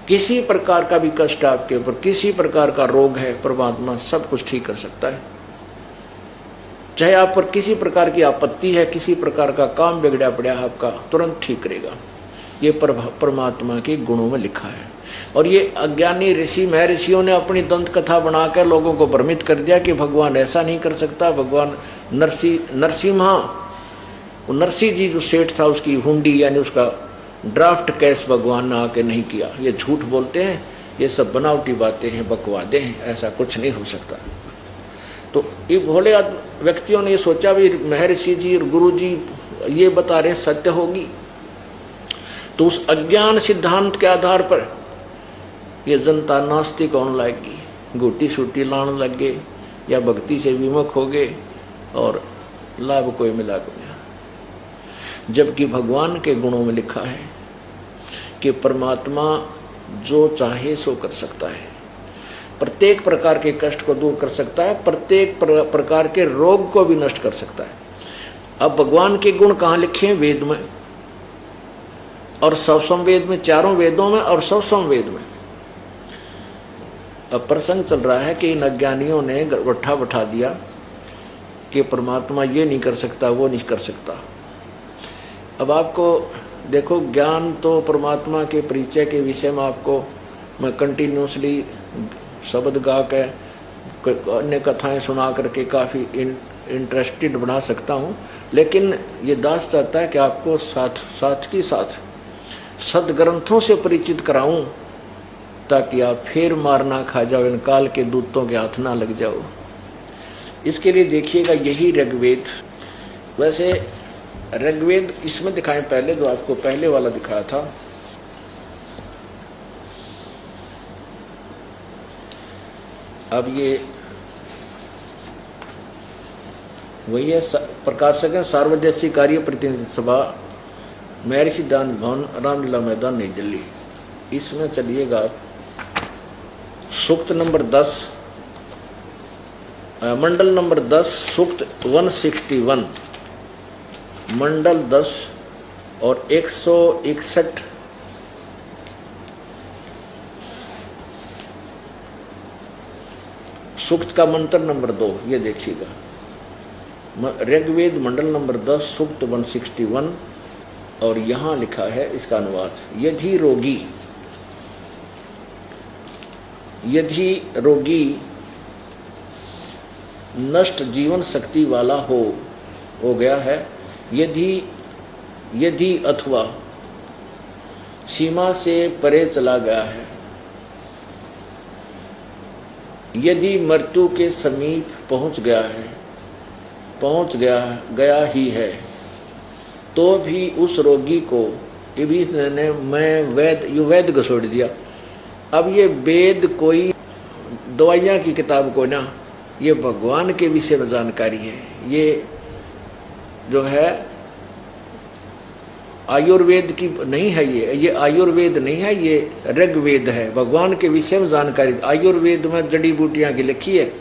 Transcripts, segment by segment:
किसी प्रकार का भी कष्ट आपके ऊपर, किसी प्रकार का रोग है, परमात्मा सब कुछ ठीक कर सकता है। चाहे आप पर किसी प्रकार की आपत्ति है, किसी प्रकार का काम बिगड़ा पड़ा आपका, तुरंत ठीक करेगा। ये परमात्मा के गुणों में लिखा है। और ये अज्ञानी ऋषि महर्षियों ने अपनी दंत कथा बनाकर लोगों को भ्रमित कर दिया कि भगवान ऐसा नहीं कर सकता। भगवान नरसिम्हा, नरसिंह जी जो सेठ था, उसकी हुंडी यानी उसका ड्राफ्ट कैश भगवान ने आके नहीं किया। ये झूठ बोलते हैं, ये सब बनावटी बातें हैं, बकवादे हैं, ऐसा कुछ नहीं हो सकता। तो ये भोले व्यक्तियों ने ये सोचा भी महर्षि जी और गुरु जी ये बता रहे सत्य होगी, तो उस अज्ञान सिद्धांत के आधार पर ये जनता नास्तिक होने लगेगी, गोटी सूटी लाने लग गए या भक्ति से विमुख हो गए और लाभ कोई मिला को नहीं। जबकि भगवान के गुणों में लिखा है कि परमात्मा जो चाहे सो कर सकता है, प्रत्येक प्रकार के कष्ट को दूर कर सकता है, प्रत्येक प्रकार के रोग को भी नष्ट कर सकता है। अब भगवान के गुण कहाँ लिखे हैं? वेद में और सवसम वेद में, चारों वेदों में और सवसम वेद में। अब प्रसंग चल रहा है कि इन अज्ञानियों ने गट्ठा बैठा दिया कि परमात्मा ये नहीं कर सकता, वो नहीं कर सकता। अब आपको देखो, ज्ञान तो परमात्मा के परिचय के विषय में आपको मैं कंटिन्यूसली शब्द गा के अन्य कथाएं सुना करके काफ़ी इंटरेस्टेड बना सकता हूँ, लेकिन ये दास चाहता है कि आपको साथ के साथ सदग्रंथों से परिचित कराऊं, ताकि आप फिर मार ना खा जाओ, इन काल के दूतों के हाथ ना लग जाओ। इसके लिए देखिएगा यही ऋग्वेद, वैसे ऋग्वेद इसमें दिखाएं पहले, जो आपको पहले वाला दिखाया था। अब ये वही है, प्रकाशक है सार्वजनिक कार्य प्रतिनिधि सभा, महर्षि दान भवन, रामलीला मैदान, नई दिल्ली। इसमें चलिएगा सूक्त नंबर 10, मंडल नंबर 10, सूक्त 161, मंडल 10 और 161 सूक्त का मंत्र नंबर 2, ये देखिएगा। ऋग्वेद मंडल नंबर 10 सूक्त 161, और यहां लिखा है इसका अनुवाद, यदि रोगी नष्ट जीवन शक्ति वाला हो गया है, यदि अथवा सीमा से परे चला गया है, यदि मृत्यु के समीप पहुंच गया ही है, तो भी उस रोगी को, ये भी मैं वेद घसोड़ दिया। अब ये वेद कोई दवाइयाँ की किताब को ना, ये भगवान के विषय में जानकारी है। ये जो है आयुर्वेद की नहीं है, ये आयुर्वेद नहीं है, ये ऋग्वेद है, भगवान के विषय में जानकारी। आयुर्वेद में जड़ी बूटियाँ की लिखी है,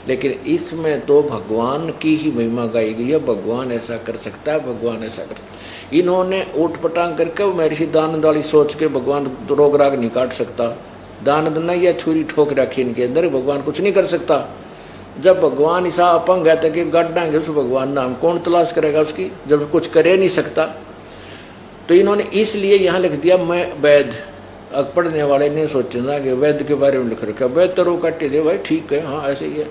लेकिन इसमें तो भगवान की ही महिमा गाई गई है। भगवान ऐसा कर सकता है, भगवान ऐसा कर सकता है। इन्होंने ऊट पटांग करके महर्षि दानंद वाली सोच के भगवान रोग राग नहीं काट सकता, दानंद ने यह छुरी ठोक रखी इनके अंदर, भगवान कुछ नहीं कर सकता। जब भगवान ऐसा अपंग है तो कि गाड़ांगे उस भगवान नाम कौन तलाश करेगा उसकी, जब कुछ करे नहीं सकता। तो इन्होंने इसलिए यहाँ लिख दिया मैं वैद। अब पढ़ने वाले ने सोचना कि वैद के बारे में लिख रखा, वैद तो रोग काटे दे भाई, ठीक है, हाँ ऐसे ही है।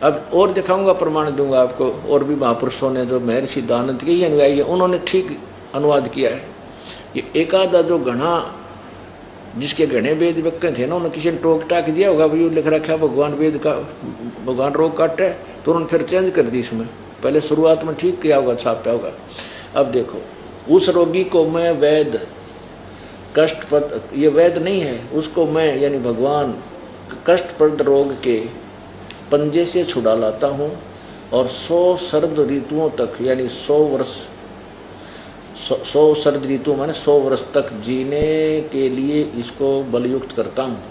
अब और दिखाऊंगा, प्रमाण दूंगा आपको, और भी महापुरुषों ने जो महर्षि दानंद के ही अनुयायी है उन्होंने ठीक अनुवाद किया है। ये एक आधा जो घना जिसके घने वेद व्यक्ति थे ना, उन्होंने किसी ने टोक टाक दिया होगा, भाई लिख रखा भगवान वेद का, भगवान रोग काटे, तो उन्होंने फिर चेंज कर दी इसमें। पहले शुरुआत में ठीक किया होगा, छापा होगा। अब देखो, उस रोगी को मैं वैद कष्टप्रद, ये वैद नहीं है, उसको मैं यानी भगवान कष्टप्रद रोग के पंजे से छुड़ा लाता हूँ, और 100 शरद ऋतुओं तक यानी 100 वर्ष, 100 शरद ऋतु माने 100 वर्ष तक जीने के लिए इसको बलयुक्त करता हूँ।